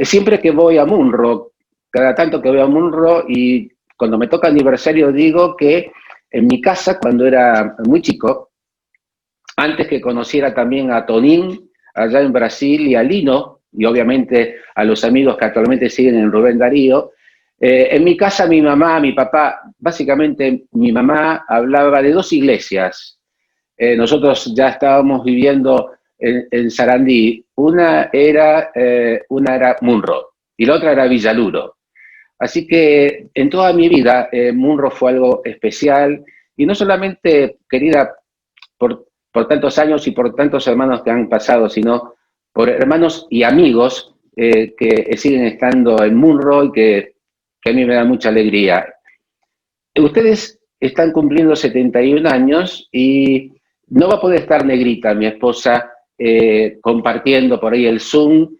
siempre que voy a Munro, cada tanto que voy a Munro, y cuando me toca aniversario digo que en mi casa, cuando era muy chico, antes que conociera también a Tonín, allá en Brasil, y a Lino, y obviamente a los amigos que actualmente siguen en Rubén Darío, en mi casa mi mamá, mi papá, básicamente mi mamá hablaba de dos iglesias. Nosotros ya estábamos viviendo en Sarandí. Una era Munro y la otra era Villaluro. Así que en toda mi vida Munro fue algo especial, y no solamente querida por tantos años y por tantos hermanos que han pasado, sino por hermanos y amigos que siguen estando en Munro y que a mí me da mucha alegría. Ustedes están cumpliendo 71 años y no va a poder estar Negrita, mi esposa, compartiendo por ahí el Zoom,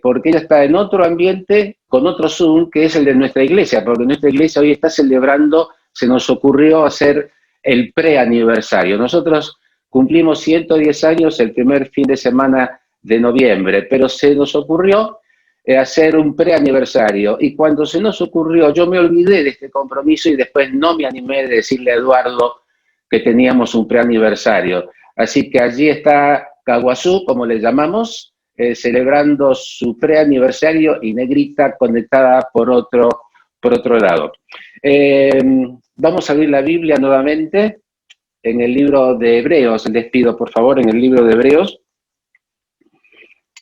porque ella está en otro ambiente, con otro Zoom, que es el de nuestra iglesia, porque nuestra iglesia hoy está celebrando, se nos ocurrió hacer el preaniversario. Nosotros cumplimos 110 años el primer fin de semana de noviembre, pero se nos ocurrió hacer un preaniversario, y cuando se nos ocurrió yo me olvidé de este compromiso y después no me animé de decirle a Eduardo que teníamos un preaniversario. Así que allí está Caguazú, como le llamamos, celebrando su preaniversario, y Negrita conectada por otro lado. Vamos a abrir la Biblia nuevamente en el libro de Hebreos. Les pido, por favor, en el libro de Hebreos,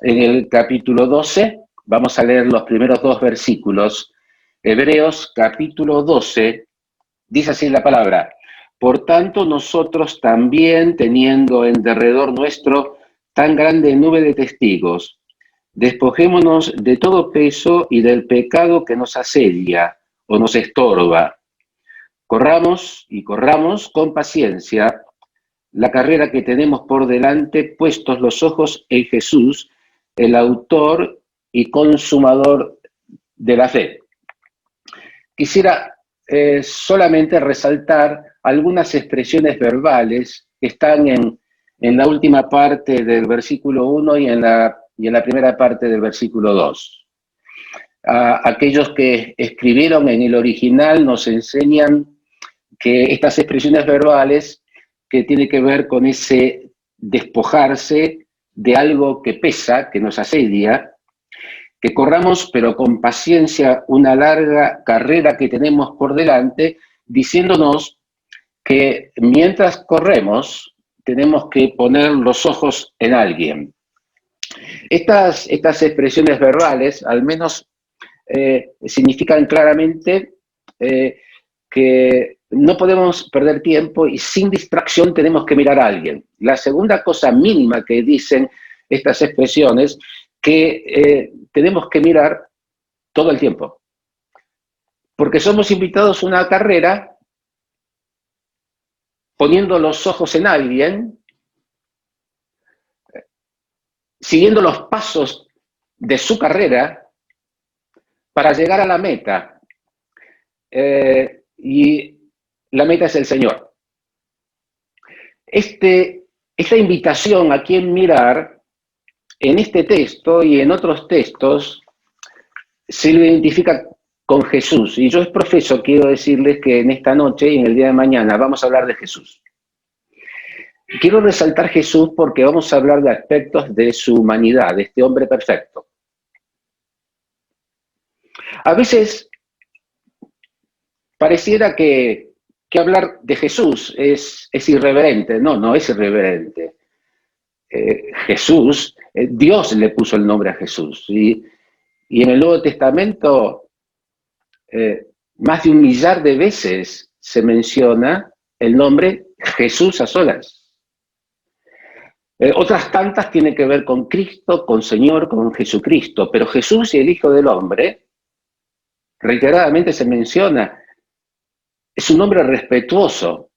en el capítulo 12, vamos a leer los primeros dos versículos. Hebreos capítulo 12, dice así la palabra: por tanto, nosotros también, teniendo en derredor nuestro tan grande nube de testigos, despojémonos de todo peso y del pecado que nos asedia o nos estorba. Corramos con paciencia la carrera que tenemos por delante, puestos los ojos en Jesús, el autor y consumador de la fe. Quisiera solamente resaltar algunas expresiones verbales que están en la última parte del versículo 1 y en la primera parte del versículo 2. Aquellos que escribieron en el original nos enseñan que estas expresiones verbales, que tiene que ver con ese despojarse de algo que pesa, que nos asedia, que corramos pero con paciencia una larga carrera que tenemos por delante, diciéndonos que mientras corremos tenemos que poner los ojos en alguien. Estas expresiones verbales al menos significan claramente que no podemos perder tiempo y sin distracción tenemos que mirar a alguien. La segunda cosa mínima que dicen estas expresiones, que tenemos que mirar todo el tiempo, porque somos invitados a una carrera poniendo los ojos en alguien, siguiendo los pasos de su carrera para llegar a la meta. Y la meta es el Señor. Esta invitación a quién mirar, en este texto y en otros textos, se lo identifica con Jesús. Y yo profeso, quiero decirles que en esta noche y en el día de mañana vamos a hablar de Jesús. Quiero resaltar Jesús porque vamos a hablar de aspectos de su humanidad, de este hombre perfecto. A veces pareciera que hablar de Jesús es irreverente. No es irreverente. Jesús, Dios le puso el nombre a Jesús. Y en el Nuevo Testamento, más de 1 millar de veces se menciona el nombre Jesús a solas. Otras tantas tienen que ver con Cristo, con Señor, con Jesucristo, pero Jesús y el Hijo del Hombre, reiteradamente se menciona, es un nombre respetuoso.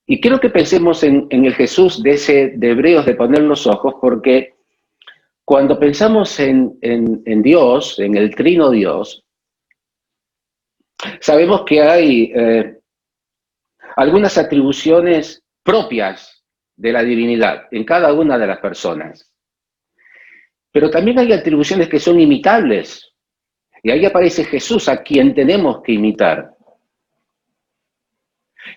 Y quiero que pensemos en el Jesús de Hebreos, de poner los ojos, porque cuando pensamos en Dios, en el Trino Dios, sabemos que hay algunas atribuciones propias de la divinidad en cada una de las personas. Pero también hay atribuciones que son imitables. Y ahí aparece Jesús, a quien tenemos que imitar.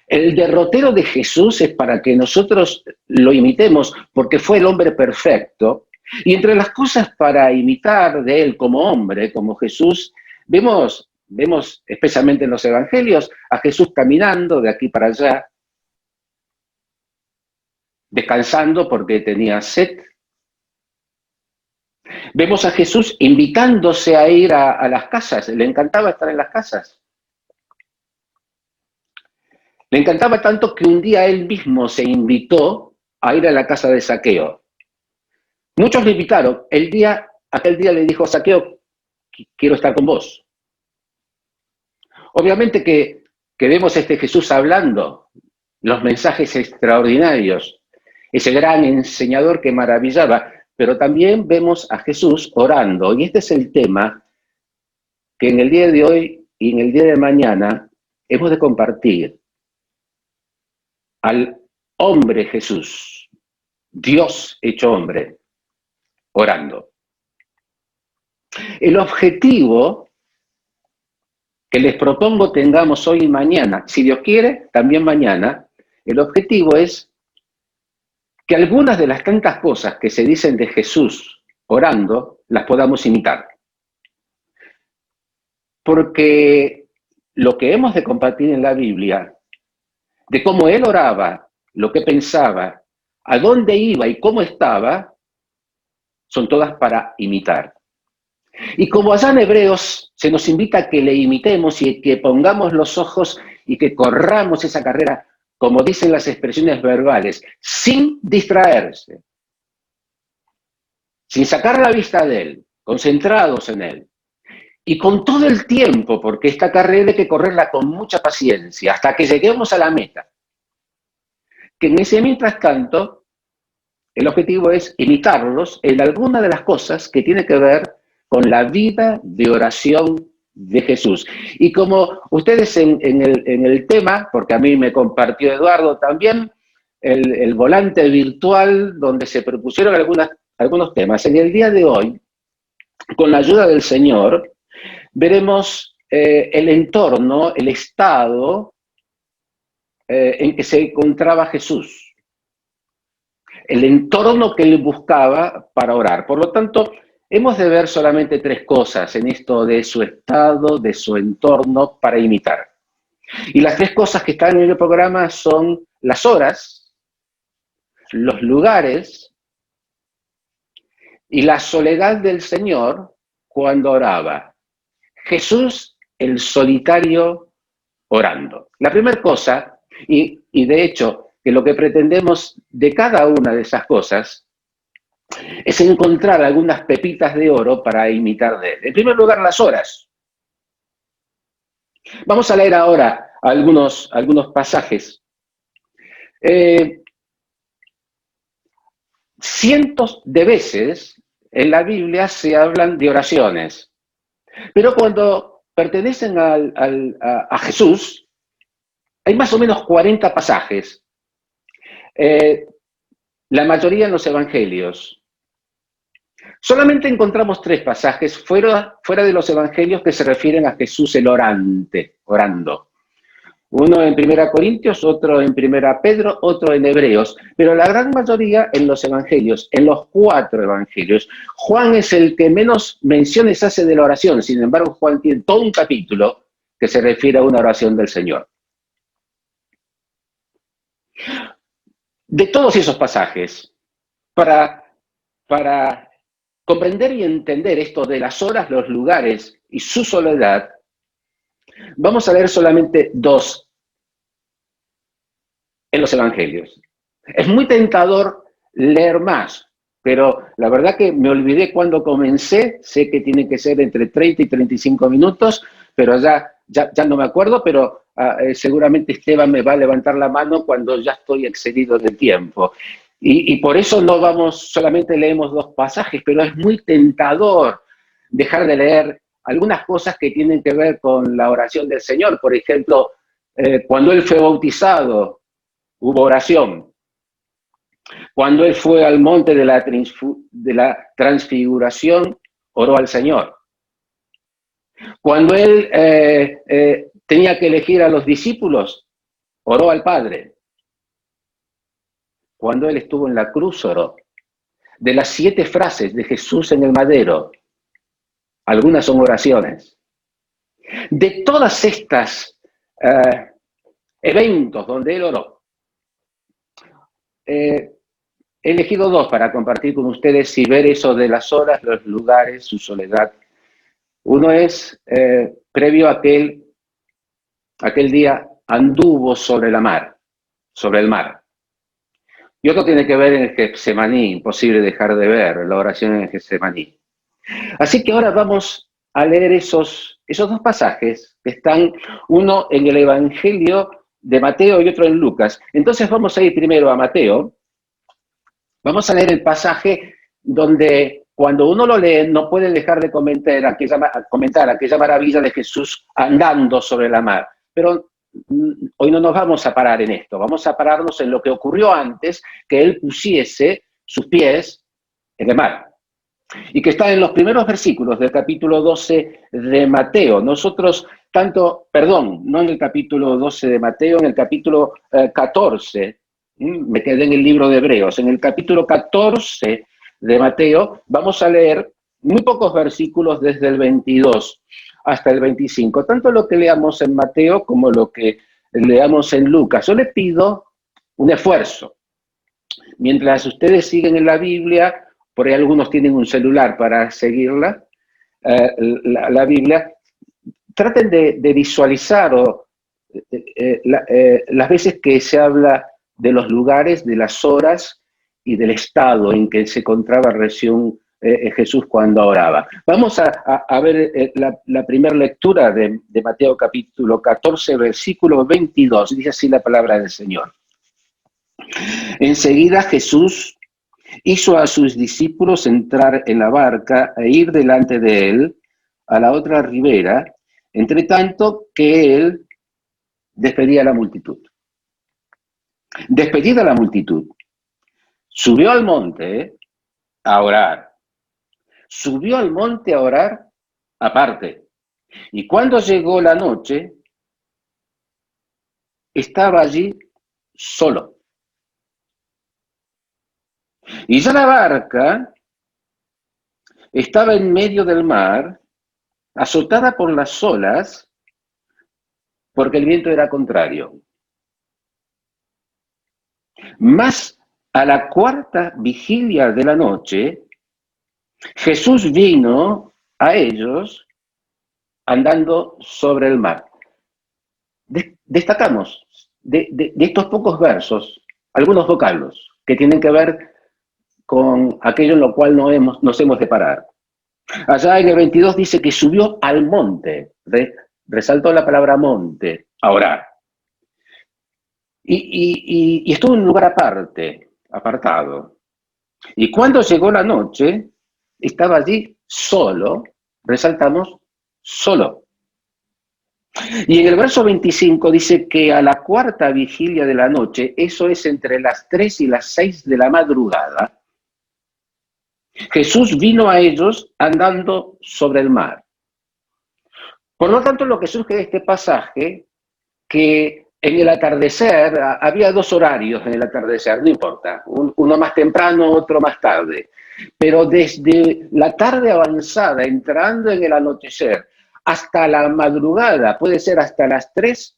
El derrotero de Jesús es para que nosotros lo imitemos, porque fue el hombre perfecto. Y entre las cosas para imitar de él como hombre, como Jesús, vemos especialmente en los evangelios, a Jesús caminando de aquí para allá, descansando porque tenía sed. Vemos a Jesús invitándose a ir a las casas, le encantaba estar en las casas. Le encantaba tanto que un día él mismo se invitó a ir a la casa de Zaqueo. Muchos le invitaron. Aquel día le dijo a Zaqueo, quiero estar con vos. Obviamente que vemos a este Jesús hablando, los mensajes extraordinarios, ese gran enseñador que maravillaba, pero también vemos a Jesús orando. Y este es el tema que en el día de hoy y en el día de mañana hemos de compartir. Al hombre Jesús, Dios hecho hombre, orando. El objetivo que les propongo tengamos hoy y mañana, si Dios quiere, también mañana, el objetivo es que algunas de las tantas cosas que se dicen de Jesús orando, las podamos imitar. Porque lo que hemos de compartir en la Biblia, de cómo él oraba, lo que pensaba, a dónde iba y cómo estaba, son todas para imitar. Y como allá en Hebreos se nos invita a que le imitemos y que pongamos los ojos y que corramos esa carrera, como dicen las expresiones verbales, sin distraerse, sin sacar la vista de él, concentrados en él. Y con todo el tiempo, porque esta carrera hay que correrla con mucha paciencia, hasta que lleguemos a la meta. Que en ese mientras tanto, el objetivo es imitarlos en alguna de las cosas que tiene que ver con la vida de oración de Jesús. Y como ustedes en el tema, porque a mí me compartió Eduardo también, el volante virtual donde se propusieron algunos temas, en el día de hoy, con la ayuda del Señor, veremos el entorno, el estado en que se encontraba Jesús, el entorno que él buscaba para orar. Por lo tanto, hemos de ver solamente tres cosas en esto de su estado, de su entorno para imitar. Y las tres cosas que están en el programa son las horas, los lugares y la soledad del Señor cuando oraba. Jesús, el solitario, orando. La primera cosa, y de hecho, que lo que pretendemos de cada una de esas cosas es encontrar algunas pepitas de oro para imitar de él. En primer lugar, las horas. Vamos a leer ahora algunos pasajes. Cientos de veces en la Biblia se hablan de oraciones, pero cuando pertenecen a Jesús, hay más o menos 40 pasajes, la mayoría en los evangelios. Solamente encontramos 3 pasajes fuera de los evangelios que se refieren a Jesús el orante, orando. Uno en 1 Corintios, otro en 1 Pedro, otro en Hebreos, pero la gran mayoría en los evangelios, en los 4 evangelios. Juan es el que menos menciones hace de la oración, sin embargo Juan tiene todo un capítulo que se refiere a una oración del Señor. De todos esos pasajes, para comprender y entender esto de las horas, los lugares y su soledad, vamos a leer solamente 2 en los evangelios. Es muy tentador leer más, pero la verdad que me olvidé cuando comencé, sé que tiene que ser entre 30 y 35 minutos, pero ya no me acuerdo, pero seguramente Esteban me va a levantar la mano cuando ya estoy excedido de tiempo. Y por eso no vamos, solamente leemos 2 pasajes, pero es muy tentador dejar de leer algunas cosas que tienen que ver con la oración del Señor. Por ejemplo, cuando él fue bautizado, hubo oración. Cuando él fue al monte de la transfiguración, oró al Señor. Cuando él tenía que elegir a los discípulos, oró al Padre. Cuando él estuvo en la cruz, oró. De las 7 frases de Jesús en el madero, algunas son oraciones. De todas estas eventos donde él oró, he elegido 2 para compartir con ustedes y ver eso de las horas, los lugares, su soledad. Uno es previo a aquel día anduvo sobre la mar, sobre el mar. Y otro tiene que ver en el Getsemaní, imposible dejar de ver la oración en el Getsemaní. Así que ahora vamos a leer esos 2 pasajes que están, uno en el Evangelio de Mateo y otro en Lucas. Entonces vamos a ir primero a Mateo. Vamos a leer el pasaje donde cuando uno lo lee no puede dejar de comentar aquella maravilla de Jesús andando sobre la mar. Pero hoy no nos vamos a parar en esto, vamos a pararnos en lo que ocurrió antes que él pusiese sus pies en el mar. Y que está en los primeros versículos del capítulo 12 de Mateo. No en el capítulo 12 de Mateo, en el capítulo 14, me quedé en el libro de Hebreos, en el capítulo 14 de Mateo vamos a leer muy pocos versículos desde el 22 hasta el 25, tanto lo que leamos en Mateo como lo que leamos en Lucas. Yo le pido un esfuerzo. Mientras ustedes siguen en la Biblia, por ahí algunos tienen un celular para seguirla, la Biblia, traten de visualizar las veces que se habla de los lugares, de las horas y del estado en que se encontraba recién Jesús cuando oraba. Vamos a ver la primera lectura de Mateo capítulo 14, versículo 22. Dice así la palabra del Señor. Enseguida Jesús hizo a sus discípulos entrar en la barca e ir delante de él a la otra ribera, entre tanto que él despedía a la multitud. Despedida la multitud, subió al monte a orar. Subió al monte a orar aparte. Y cuando llegó la noche, estaba allí solo. Y ya la barca estaba en medio del mar, azotada por las olas, porque el viento era contrario. Mas a la 4ª vigilia de la noche, Jesús vino a ellos andando sobre el mar. Destacamos de estos pocos versos algunos vocablos que tienen que ver con aquello en lo cual nos hemos de parar. Allá en el 22 dice que subió al monte, resaltó la palabra monte, a orar. Y estuvo en un lugar aparte, apartado. Y cuando llegó la noche, estaba allí solo, resaltamos, solo. Y en el verso 25 dice que a la 4ª vigilia de la noche, eso es entre las 3 y las 6 de la madrugada, Jesús vino a ellos andando sobre el mar. Por lo tanto, lo que surge de este pasaje, que en el atardecer, había 2 horarios en el atardecer, no importa, uno más temprano, otro más tarde, pero desde la tarde avanzada, entrando en el anochecer, hasta la madrugada, puede ser hasta las 3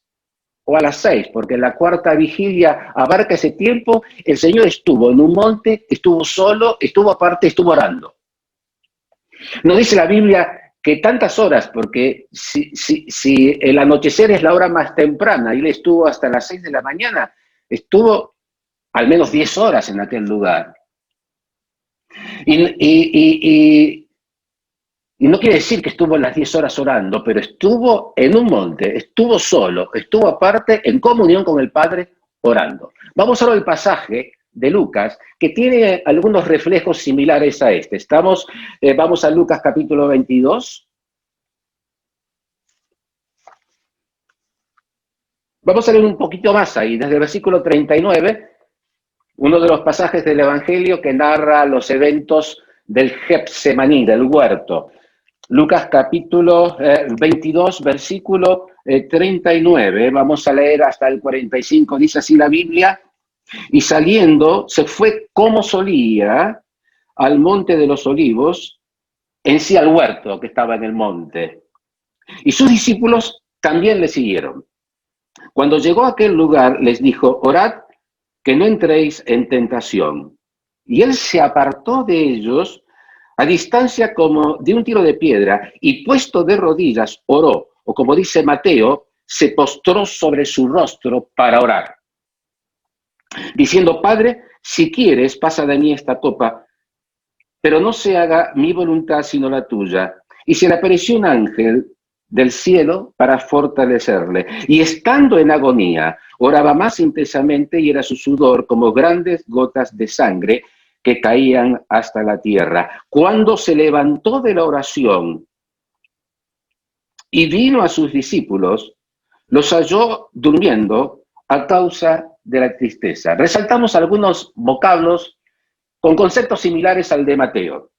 o a las 6, porque la 4ª vigilia abarca ese tiempo, el Señor estuvo en un monte, estuvo solo, estuvo aparte, estuvo orando. No dice la Biblia que tantas horas, porque si el anochecer es la hora más temprana, y él estuvo hasta las 6 de la mañana, estuvo al menos 10 horas en aquel lugar. Y no quiere decir que estuvo las 10 horas orando, pero estuvo en un monte, estuvo solo, estuvo aparte, en comunión con el Padre, orando. Vamos ahora al pasaje de Lucas, que tiene algunos reflejos similares a este. Vamos a Lucas capítulo 22. Vamos a leer un poquito más ahí, desde el versículo 39, uno de los pasajes del Evangelio que narra los eventos del Getsemaní, del huerto. Lucas capítulo 22, versículo 39, vamos a leer hasta el 45, dice así la Biblia: y saliendo se fue como solía al monte de los olivos, en sí al huerto que estaba en el monte. Y sus discípulos también le siguieron. Cuando llegó a aquel lugar les dijo: orad que no entréis en tentación. Y él se apartó de ellos a distancia como de un tiro de piedra, y puesto de rodillas oró, o como dice Mateo, se postró sobre su rostro para orar, diciendo: Padre, si quieres, pasa de mí esta copa, pero no se haga mi voluntad sino la tuya. Y se le apareció un ángel del cielo para fortalecerle. Y estando en agonía, oraba más intensamente, y era su sudor como grandes gotas de sangre que caían hasta la tierra. Cuando se levantó de la oración y vino a sus discípulos, los halló durmiendo a causa de la tristeza. Resaltamos algunos vocablos con conceptos similares al de Mateo.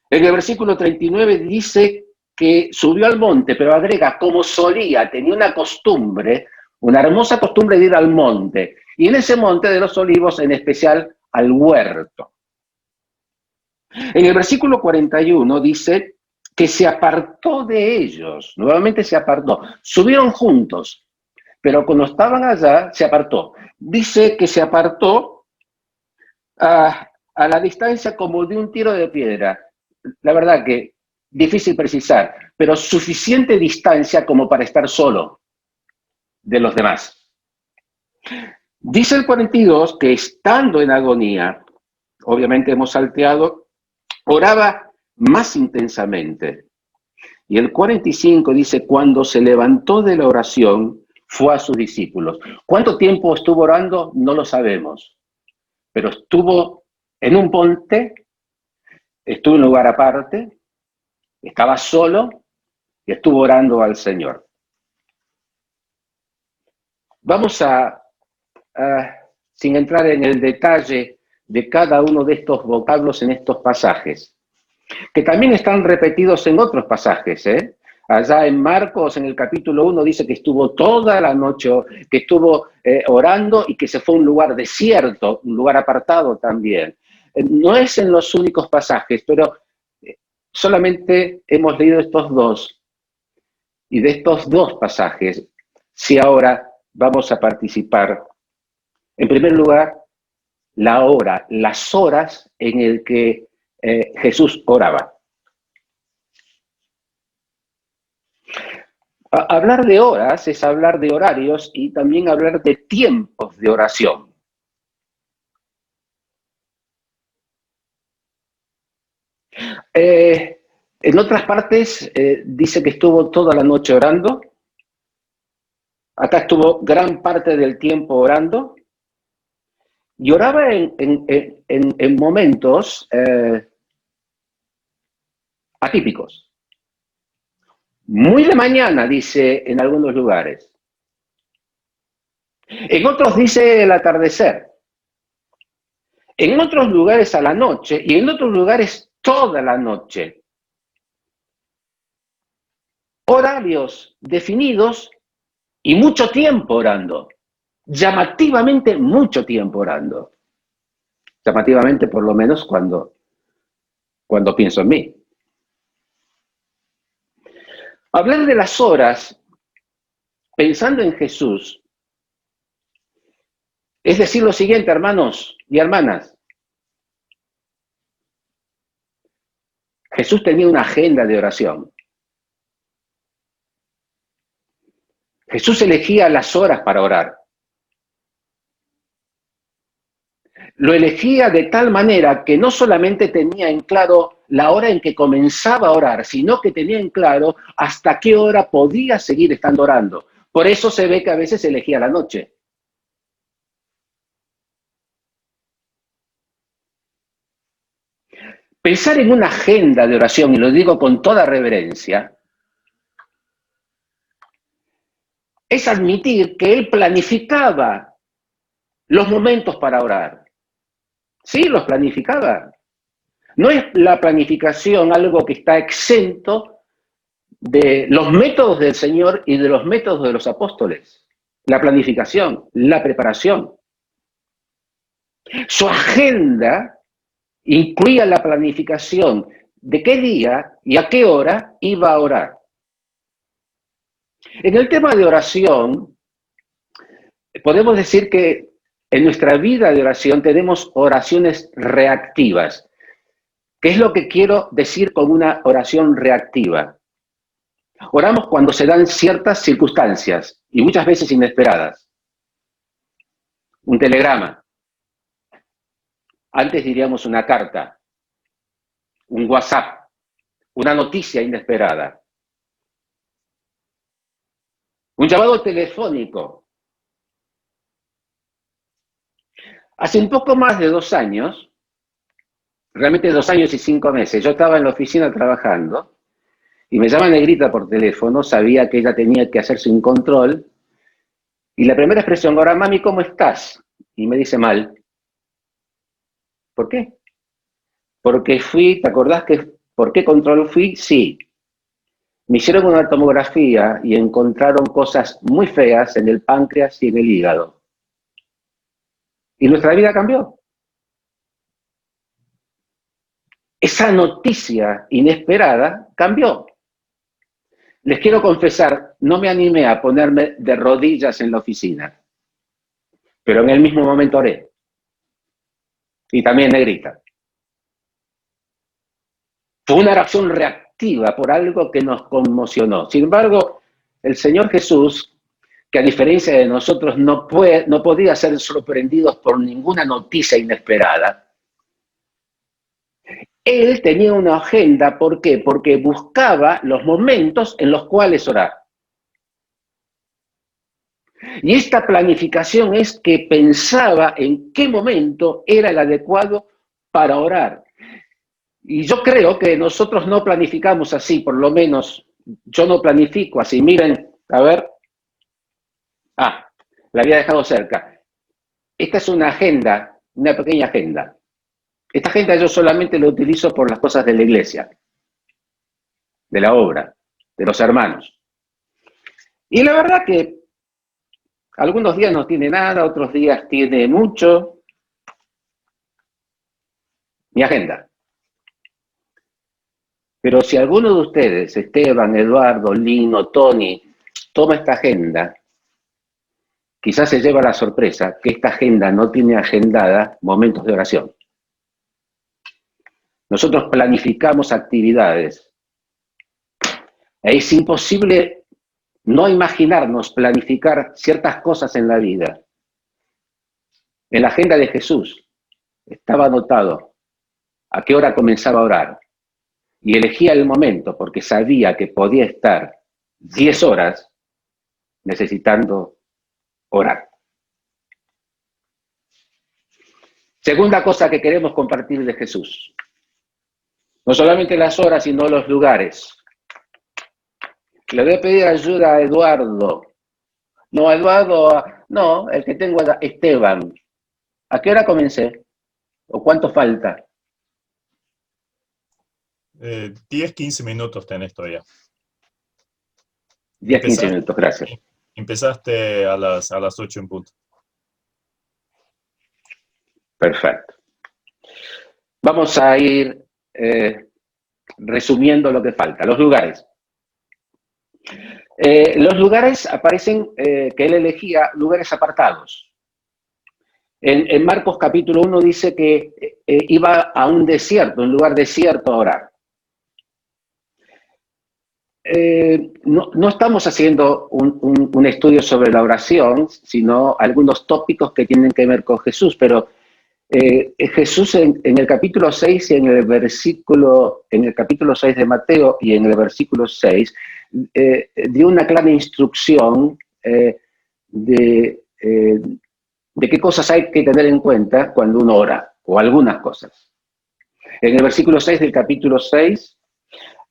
En el versículo 39 dice que subió al monte, pero agrega: como solía, tenía una costumbre, una hermosa costumbre de ir al monte, y en ese monte de los olivos, en especial al huerto. En el versículo 41 dice que se apartó de ellos, nuevamente se apartó, subieron juntos, pero cuando estaban allá se apartó. Dice que se apartó a la distancia como de un tiro de piedra. La verdad que difícil precisar, pero suficiente distancia como para estar solo de los demás. Dice el 42 que estando en agonía, obviamente hemos salteado, oraba más intensamente. Y el 45 dice: cuando se levantó de la oración, fue a sus discípulos. ¿Cuánto tiempo estuvo orando? No lo sabemos, pero estuvo en un monte, estuvo en un lugar aparte, estaba solo y estuvo orando al Señor. Vamos sin entrar en el detalle de cada uno de estos vocablos en estos pasajes, que también están repetidos en otros pasajes, ¿eh? Allá en Marcos, en el capítulo 1, dice que estuvo toda la noche, que estuvo orando, y que se fue a un lugar desierto, un lugar apartado también. No es en los únicos pasajes, pero solamente hemos leído estos dos. Y de estos dos pasajes, si ahora vamos a participar, en primer lugar, la hora, las horas en el que Jesús oraba. Hablar de horas es hablar de horarios y también hablar de tiempos de oración. En otras partes dice que estuvo toda la noche orando. Acá estuvo gran parte del tiempo orando. Y oraba en momentos atípicos. Muy de mañana, dice en algunos lugares. En otros dice el atardecer. En otros lugares a la noche, y en otros lugares toda la noche. Horarios definidos y mucho tiempo orando. Llamativamente mucho tiempo orando. Llamativamente, por lo menos cuando pienso en mí. Hablar de las horas pensando en Jesús es decir lo siguiente, hermanos y hermanas. Jesús tenía una agenda de oración. Jesús elegía las horas para orar. Lo elegía de tal manera que no solamente tenía en claro la hora en que comenzaba a orar, sino que tenía en claro hasta qué hora podía seguir estando orando. Por eso se ve que a veces elegía la noche. Pensar en una agenda de oración, y lo digo con toda reverencia, es admitir que él planificaba los momentos para orar. Sí, los planificaba. No es la planificación algo que está exento de los métodos del Señor y de los métodos de los apóstoles. La planificación, la preparación. Su agenda incluía la planificación de qué día y a qué hora iba a orar. En el tema de oración, podemos decir que en nuestra vida de oración tenemos oraciones reactivas. ¿Qué es lo que quiero decir con una oración reactiva? Oramos cuando se dan ciertas circunstancias y muchas veces inesperadas. Un telegrama, antes diríamos una carta, un WhatsApp, una noticia inesperada, un llamado telefónico. Hace un poco más de 2 años, realmente 2 años y 5 meses, yo estaba en la oficina trabajando y me llama Negrita por teléfono, sabía que ella tenía que hacerse un control y la primera expresión, ahora mami, ¿cómo estás? Y me dice mal. ¿Por qué? Porque fui, ¿te acordás por qué control fui? Sí. Me hicieron una tomografía y encontraron cosas muy feas en el páncreas y en el hígado. Y nuestra vida cambió. Esa noticia inesperada cambió. Les quiero confesar, no me animé a ponerme de rodillas en la oficina, pero en el mismo momento oré. Y también Negrita. Fue una reacción reactiva por algo que nos conmocionó. Sin embargo, el Señor Jesús, que a diferencia de nosotros no podía ser sorprendido por ninguna noticia inesperada, Él tenía una agenda. ¿Por qué? Porque buscaba los momentos en los cuales orar. Y esta planificación es que pensaba en qué momento era el adecuado para orar. Y yo creo que nosotros no planificamos así, por lo menos yo no planifico así. Miren, a ver. La había dejado cerca. Esta es una agenda, una pequeña agenda. Esta agenda yo solamente la utilizo por las cosas de la iglesia, de la obra, de los hermanos. Y la verdad que algunos días no tiene nada, otros días tiene mucho. Mi agenda. Pero si alguno de ustedes, Esteban, Eduardo, Lino, Tony, toma esta agenda, quizás se lleva la sorpresa que esta agenda no tiene agendada momentos de oración. Nosotros planificamos actividades. Es imposible no imaginarnos planificar ciertas cosas en la vida. En la agenda de Jesús estaba anotado a qué hora comenzaba a orar y elegía el momento porque sabía que podía estar 10 horas necesitando orar. Segunda cosa que queremos compartir de Jesús. No solamente las horas, sino los lugares. Le voy a pedir ayuda a Eduardo. No, Eduardo, no, el que tengo es Esteban. ¿A qué hora comencé? ¿O cuánto falta? 10, 15 minutos tenés todavía. 10, 15 minutos, gracias. Empezaste a las 8 en punto. Perfecto. Vamos a ir resumiendo lo que falta. Los lugares. Los lugares aparecen, que él elegía, lugares apartados. En Marcos capítulo 1 dice que iba a un desierto, un lugar desierto a orar. No estamos haciendo un estudio sobre la oración, sino algunos tópicos que tienen que ver con Jesús, pero Jesús en el capítulo 6 y en el capítulo 6 de Mateo y en el versículo 6 dio una clara instrucción de qué cosas hay que tener en cuenta cuando uno ora, o algunas cosas. En el versículo 6 del capítulo 6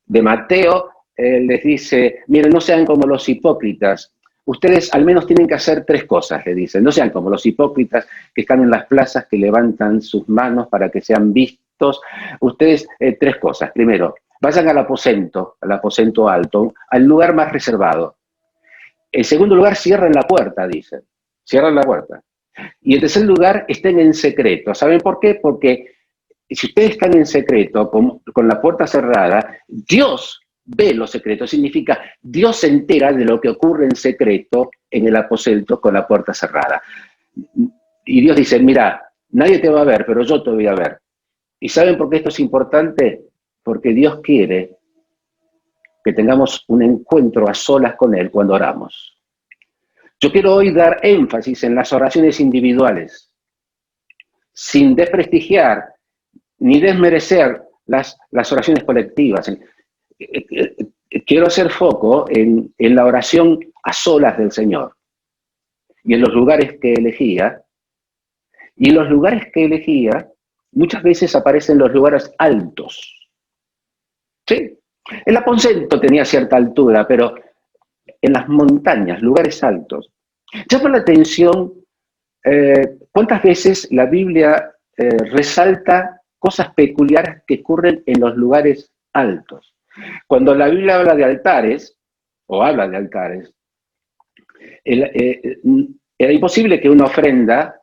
de Mateo les dice, miren, no sean como los hipócritas, ustedes al menos tienen que hacer 3 cosas, le dicen. No sean como los hipócritas que están en las plazas, que levantan sus manos para que sean vistos. Ustedes, 3 cosas. Primero, vayan al aposento alto, al lugar más reservado. En segundo lugar, cierren la puerta, dicen. Cierren la puerta. Y en tercer lugar, estén en secreto. ¿Saben por qué? Porque si ustedes están en secreto, con la puerta cerrada, Dios ve los secretos. Significa, Dios se entera de lo que ocurre en secreto en el aposento con la puerta cerrada. Y Dios dice, mira, nadie te va a ver, pero yo te voy a ver. ¿Y saben por qué esto es importante? Porque Dios quiere que tengamos un encuentro a solas con Él cuando oramos. Yo quiero hoy dar énfasis en las oraciones individuales, sin desprestigiar ni desmerecer las oraciones colectivas. Quiero hacer foco en la oración a solas del Señor y en los lugares que elegía. Y en los lugares que elegía, muchas veces aparecen los lugares altos. ¿Sí? El aposento tenía cierta altura, pero en las montañas, lugares altos. Llama la atención cuántas veces la Biblia resalta cosas peculiares que ocurren en los lugares altos. Cuando la Biblia habla de altares, era imposible que una ofrenda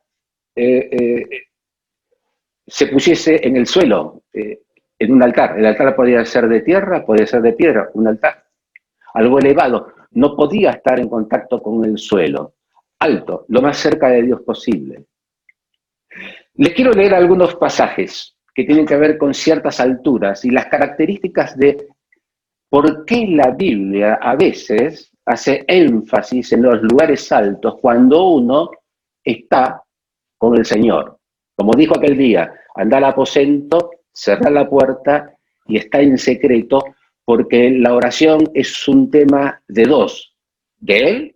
se pusiese en el suelo, en un altar. El altar podía ser de tierra, podía ser de piedra, un altar. Algo elevado, no podía estar en contacto con el suelo. Alto, lo más cerca de Dios posible. Les quiero leer algunos pasajes que tienen que ver con ciertas alturas y las características de por qué la Biblia a veces hace énfasis en los lugares altos cuando uno está con el Señor. Como dijo aquel día, anda al aposento, cerra la puerta y está en secreto, porque la oración es un tema de dos, de Él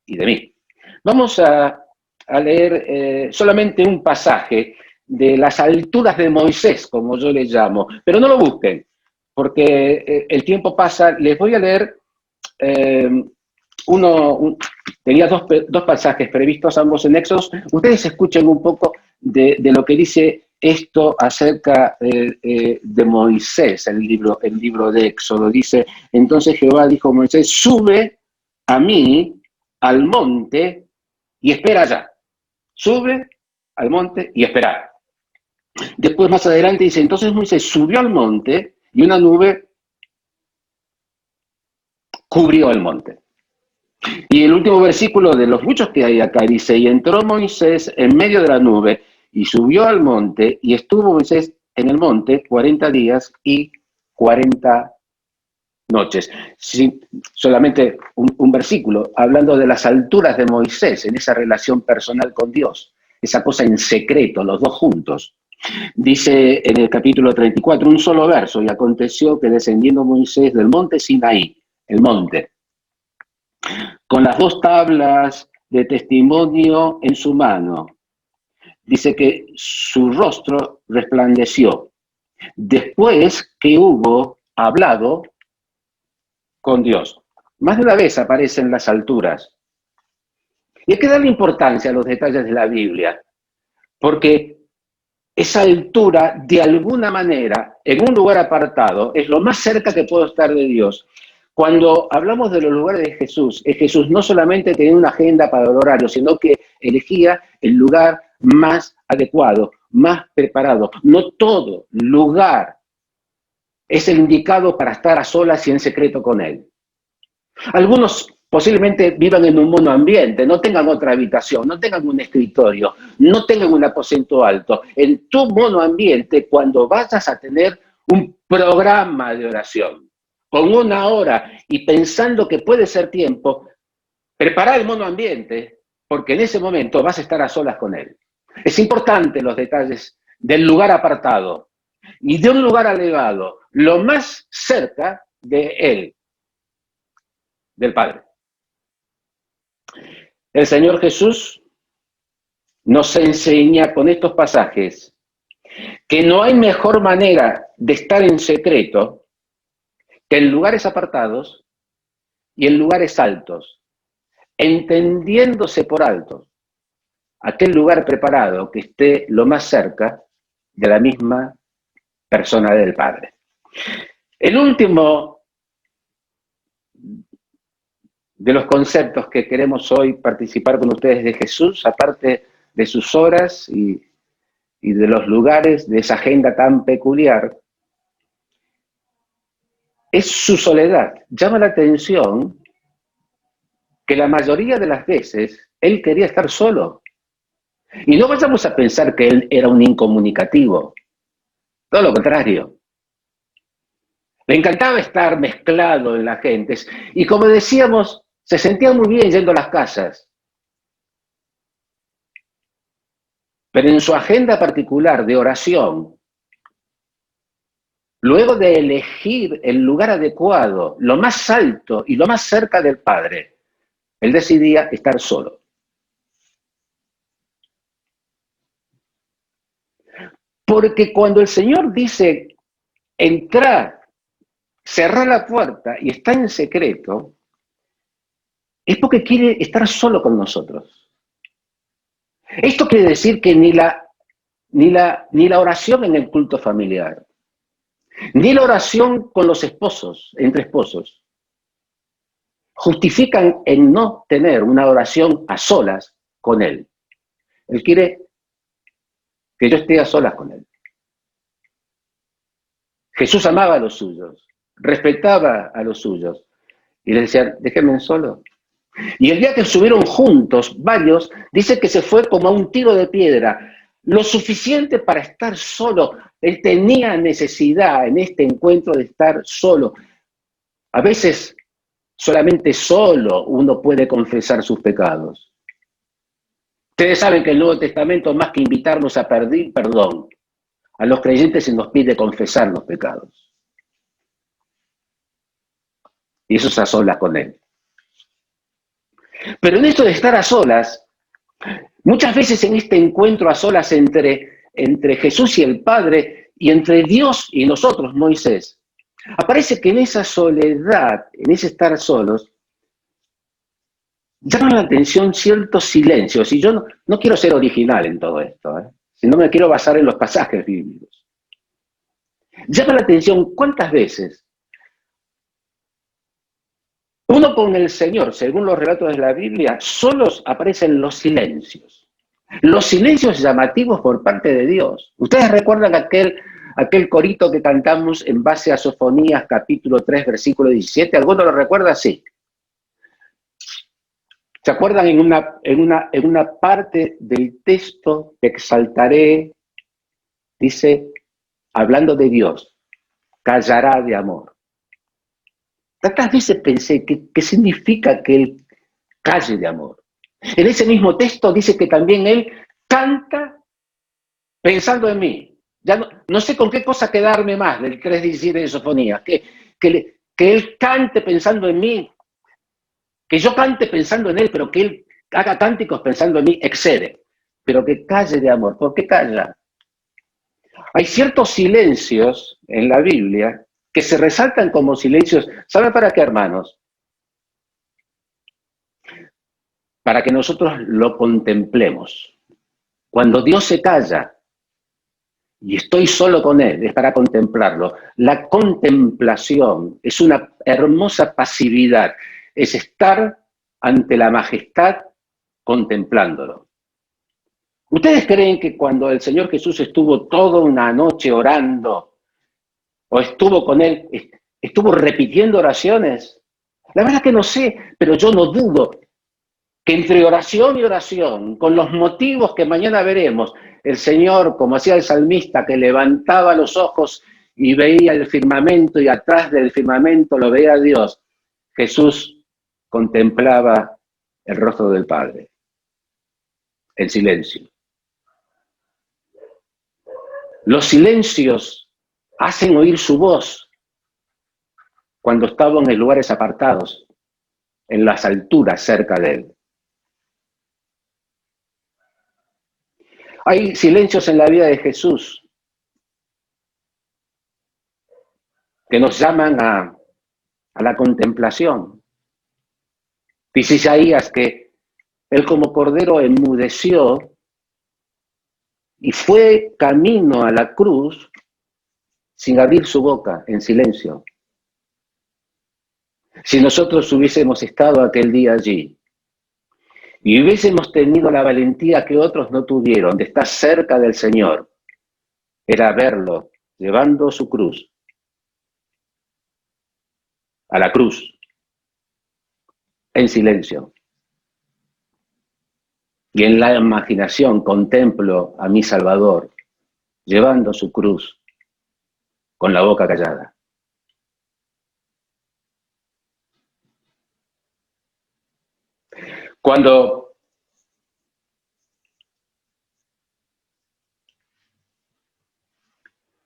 y de mí. Vamos a leer solamente un pasaje de las alturas de Moisés, como yo le llamo, pero no lo busquen, porque el tiempo pasa. Les voy a leer tenía dos pasajes previstos, ambos en Éxodos. Ustedes escuchen un poco de lo que dice esto acerca de Moisés, el libro de Éxodo. Dice, entonces Jehová dijo a Moisés, sube a mí al monte y espera allá. Sube al monte y espera. Después más adelante dice, entonces Moisés subió al monte y una nube cubrió el monte. Y el último versículo de los muchos que hay acá dice, y entró Moisés en medio de la nube y subió al monte y estuvo Moisés en el monte 40 días y 40 noches. Sí, solamente un versículo hablando de las alturas de Moisés en esa relación personal con Dios, esa cosa en secreto, los dos juntos. Dice en el capítulo 34 un solo verso, y aconteció que descendiendo Moisés del monte Sinaí, el monte, con las 2 tablas de testimonio en su mano, dice que su rostro resplandeció después que hubo hablado con Dios. Más de una vez aparecen las alturas. Y hay que darle importancia a los detalles de la Biblia, porque esa altura, de alguna manera, en un lugar apartado, es lo más cerca que puedo estar de Dios. Cuando hablamos de los lugares de Jesús, Jesús no solamente tenía una agenda para el horario, sino que elegía el lugar más adecuado, más preparado. No todo lugar es el indicado para estar a solas y en secreto con Él. Algunos posiblemente vivan en un monoambiente, no tengan otra habitación, no tengan un escritorio, no tengan un aposento alto. En tu monoambiente, cuando vayas a tener un programa de oración, con 1 hora y pensando que puede ser tiempo, prepara el monoambiente, porque en ese momento vas a estar a solas con Él. Es importante los detalles del lugar apartado y de un lugar elevado, lo más cerca de Él, del Padre. El Señor Jesús nos enseña con estos pasajes que no hay mejor manera de estar en secreto que en lugares apartados y en lugares altos. entendiéndose por alto aquel lugar preparado que esté lo más cerca de la misma persona del Padre. El último de los conceptos que queremos hoy participar con ustedes de Jesús, aparte de sus horas y de los lugares de esa agenda tan peculiar, es su soledad. Llama la atención que la mayoría de las veces él quería estar solo. Y no vayamos a pensar que él era un incomunicativo. Todo lo contrario. Le encantaba estar mezclado en las gentes. Y como decíamos, se sentía muy bien yendo a las casas. Pero en su agenda particular de oración, luego de elegir el lugar adecuado, lo más alto y lo más cerca del Padre, él decidía estar solo. Porque cuando el Señor dice, entrar, cerrar la puerta y está en secreto, es porque quiere estar solo con nosotros. Esto quiere decir que ni la oración en el culto familiar, ni la oración con los esposos, entre esposos, justifican en no tener una oración a solas con Él. Él quiere que yo esté a solas con Él. Jesús amaba a los suyos, respetaba a los suyos, y le decían, déjenme solo. Y el día que estuvieron juntos, varios, dice que se fue como a un tiro de piedra, lo suficiente para estar solo. Él tenía necesidad en este encuentro de estar solo. A veces solamente solo uno puede confesar sus pecados. Ustedes saben que el Nuevo Testamento, más que invitarnos a pedir perdón, a los creyentes se nos pide confesar los pecados. Y eso es a solas con Él. Pero en esto de estar a solas, muchas veces en este encuentro a solas entre Jesús y el Padre, y entre Dios y nosotros, Moisés, aparece que en esa soledad, en ese estar solos, llaman la atención ciertos silencios. Y yo no quiero ser original en todo esto, sino me quiero basar en los pasajes bíblicos. Llama la atención cuántas veces uno con el Señor, según los relatos de la Biblia, solos aparecen los silencios. Los silencios llamativos por parte de Dios. ¿Ustedes recuerdan aquel corito que cantamos en base a Sofonías capítulo 3, versículo 17? ¿Alguno lo recuerda? Sí. ¿Se acuerdan en una parte del texto? Te exaltaré, dice, hablando de Dios, callará de amor. Tantas veces pensé, ¿qué significa que Él calle de amor? En ese mismo texto dice que también Él canta pensando en mí. Ya no sé con qué cosa quedarme más del 3:17 de Sofonías, que Él cante pensando en mí, que yo cante pensando en Él, pero que Él haga cánticos pensando en mí, excede. Pero que calle de amor. ¿Por qué calla? Hay ciertos silencios en la Biblia que se resaltan como silencios. ¿Saben para qué, hermanos? Para que nosotros lo contemplemos. Cuando Dios se calla y estoy solo con Él, es para contemplarlo. La contemplación es una hermosa pasividad, es estar ante la majestad contemplándolo. ¿Ustedes creen que cuando el Señor Jesús estuvo toda una noche orando, o estuvo con Él, estuvo repitiendo oraciones? La verdad que no sé, pero yo no dudo que entre oración y oración, con los motivos que mañana veremos, el Señor, como hacía el salmista, que levantaba los ojos y veía el firmamento, y atrás del firmamento lo veía Dios, Jesús contemplaba el rostro del Padre, el silencio. Los silencios hacen oír su voz cuando estaban en lugares apartados, en las alturas cerca de Él. Hay silencios en la vida de Jesús que nos llaman a la contemplación. Dice Isaías que él como cordero enmudeció y fue camino a la cruz sin abrir su boca, en silencio. Si nosotros hubiésemos estado aquel día allí y hubiésemos tenido la valentía que otros no tuvieron de estar cerca del Señor, era verlo llevando su cruz a la cruz, en silencio. Y en la imaginación contemplo a mi Salvador llevando su cruz con la boca callada. Cuando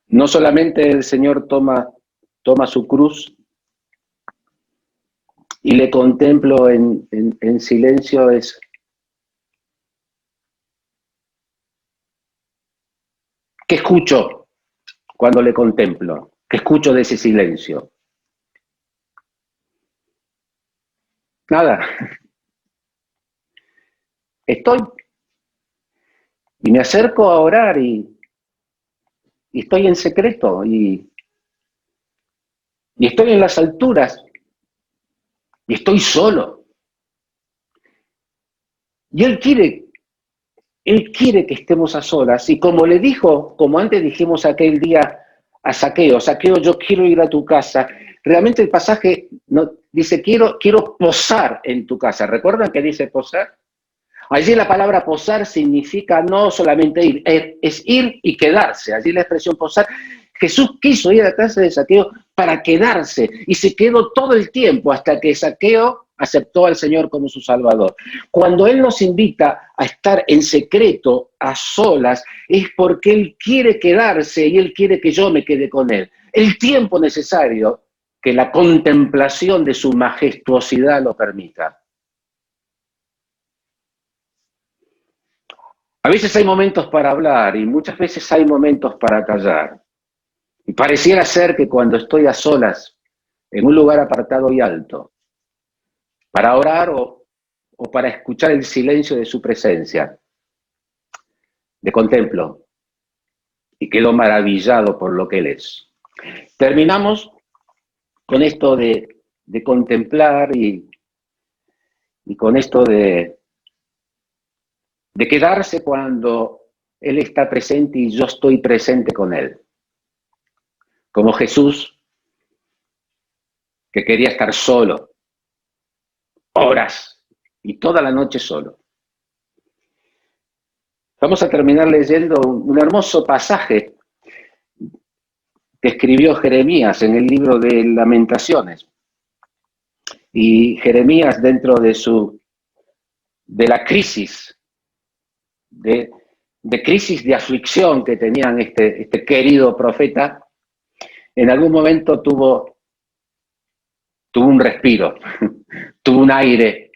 no solamente el Señor toma su cruz y le contemplo en silencio, es ¿qué escucho cuando le contemplo? ¿Qué escucho de ese silencio? Nada. Estoy y me acerco a orar y estoy en secreto y estoy en las alturas y estoy solo. Y Él quiere que estemos a solas. Y como le dijo, como antes dijimos aquel día a Zaqueo, Zaqueo, yo quiero ir a tu casa. Realmente el pasaje no, dice, quiero posar en tu casa. ¿Recuerdan que dice posar? Allí la palabra posar significa no solamente ir, es ir y quedarse. Allí la expresión posar. Jesús quiso ir a la casa de Zaqueo para quedarse y se quedó todo el tiempo hasta que Zaqueo aceptó al Señor como su Salvador. Cuando Él nos invita a estar en secreto, a solas, es porque Él quiere quedarse y Él quiere que yo me quede con Él. El tiempo necesario que la contemplación de su majestuosidad lo permita. A veces hay momentos para hablar y muchas veces hay momentos para callar. Y pareciera ser que cuando estoy a solas, en un lugar apartado y alto, para orar o para escuchar el silencio de su presencia, le contemplo y quedo maravillado por lo que Él es. Terminamos con esto de contemplar y con esto de quedarse cuando Él está presente y yo estoy presente con Él. Como Jesús, que quería estar solo, horas y toda la noche solo. Vamos a terminar leyendo un hermoso pasaje que escribió Jeremías en el libro de Lamentaciones. Y Jeremías, dentro de la crisis, de crisis de aflicción que tenían este querido profeta, en algún momento tuvo un respiro, tuvo un aire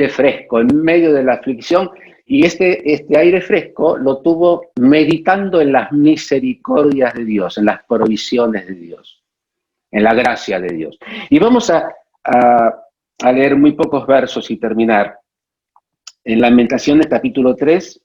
fresco en medio de la aflicción, y este aire fresco lo tuvo meditando en las misericordias de Dios, en las provisiones de Dios, en la gracia de Dios. Y vamos a leer muy pocos versos y terminar. En Lamentaciones capítulo 3,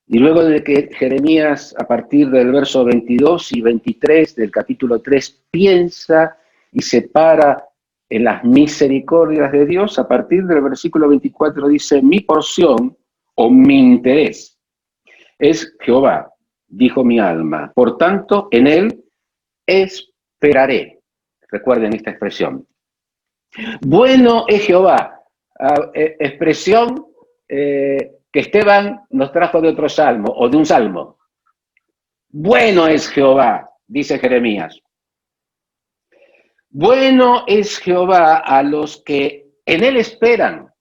y luego de que Jeremías, a partir del verso 22 y 23 del capítulo 3, piensa y se para en las misericordias de Dios, a partir del versículo 24 dice, mi porción o mi interés es Jehová, dijo mi alma, por tanto en él esperaré. Recuerden esta expresión. Bueno es Jehová, expresión que Esteban nos trajo de otro salmo, o de un salmo. Bueno es Jehová, dice Jeremías. Bueno es Jehová a los que en él esperan.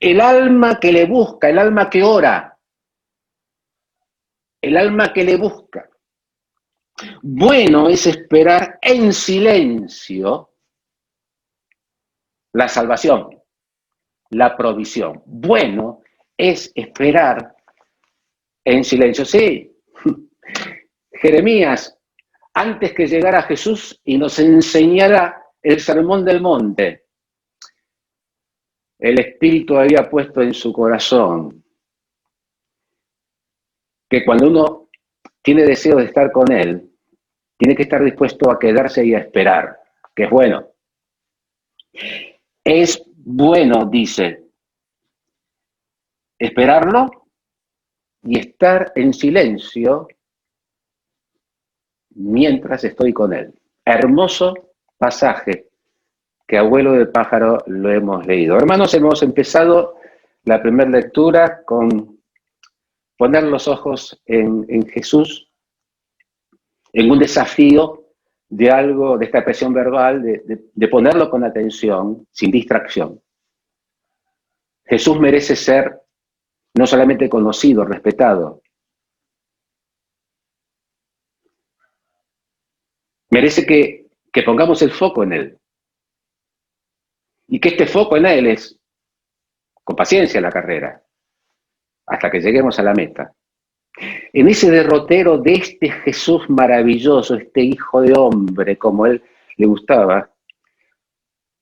El alma que le busca, el alma que ora, el alma que le busca. Bueno es esperar en silencio la salvación, la provisión. Bueno es esperar en silencio. Sí, Jeremías, antes que llegara Jesús y nos enseñara el Sermón del Monte, el Espíritu había puesto en su corazón que cuando uno tiene deseo de estar con Él, tiene que estar dispuesto a quedarse y a esperar, que es bueno. Es bueno, dice, esperarlo y estar en silencio mientras estoy con Él. Hermoso pasaje que a vuelo de pájaro lo hemos leído. Hermanos, hemos empezado la primera lectura con poner los ojos en Jesús, en un desafío de algo, de esta expresión verbal, de ponerlo con atención, sin distracción. Jesús merece ser no solamente conocido, respetado, merece que pongamos el foco en Él. Y que este foco en Él es, con paciencia, la carrera, hasta que lleguemos a la meta. En ese derrotero de este Jesús maravilloso, este Hijo de Hombre, como Él le gustaba,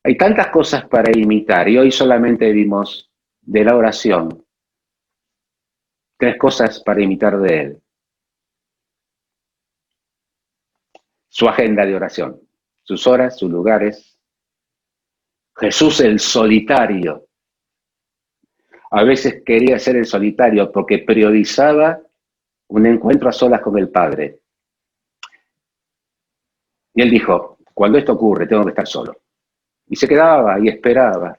hay tantas cosas para imitar, y hoy solamente vimos de la oración 3 cosas para imitar de Él. Su agenda de oración, sus horas, sus lugares. Jesús el solitario. A veces quería ser el solitario porque priorizaba un encuentro a solas con el Padre. Y Él dijo, cuando esto ocurre, tengo que estar solo. Y se quedaba y esperaba,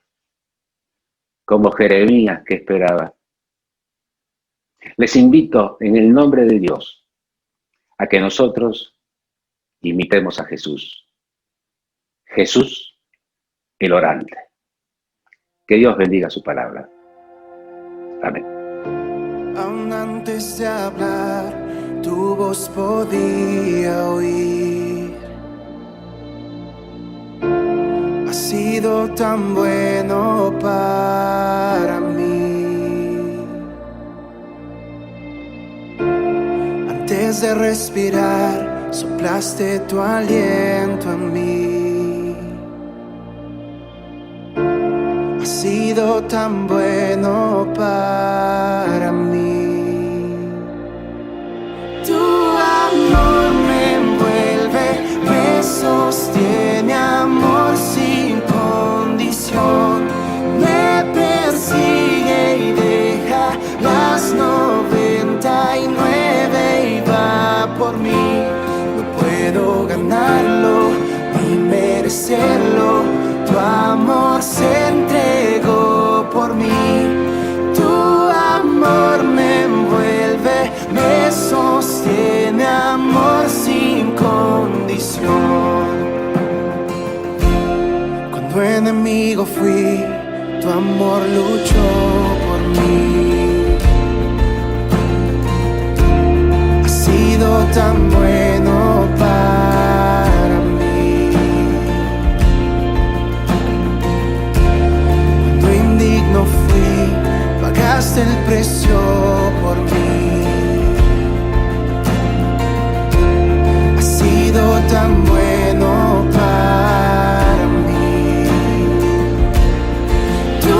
como Jeremías que esperaba. Les invito en el nombre de Dios a que nosotros imitemos a Jesús. Jesús el orante. Que Dios bendiga su palabra. Amén. Aún antes de hablar, tu voz podía oír. Has sido tan bueno para mí. Antes de respirar, soplaste tu aliento en mí. Has sido tan bueno para mí. Tu amor me envuelve, me sostiene, amor sin condición. Me persigue y deja las 99 y va por mí. No puedo ganarlo ni merecerlo. Tu amor se entregó por mí. Tu amor me envuelve, me sostiene, amor sin condición. Cuando enemigo fui, tu amor luchó por mí. Has sido tan bueno para mí. No fui, pagaste el precio por mí. Has sido tan bueno para mí. Tu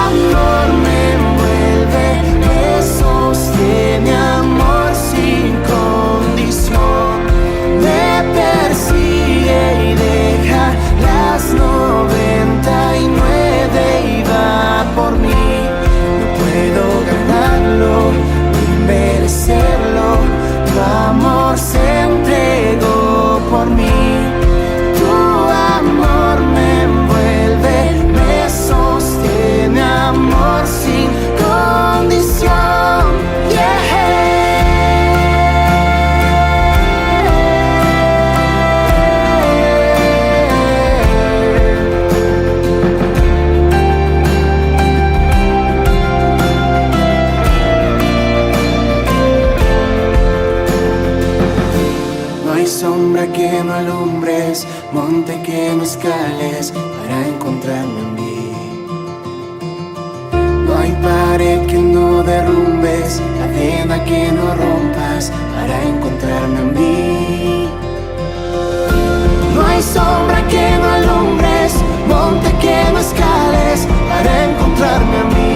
amor me envuelve, me sostiene, amor sin condición. Me persigue y deja las 99 y va por mí. No puedo ganarlo ni merecerlo. Tu amor se entregó por mí. Tu amor me envuelve, me sostiene, amor sin condición. Sombra que no alumbres, monte que no escales para encontrarme en mí. No hay pared que no derrumbes, cadena que no rompas para encontrarme en mí. No hay sombra que no alumbres. para encontrarme a mí.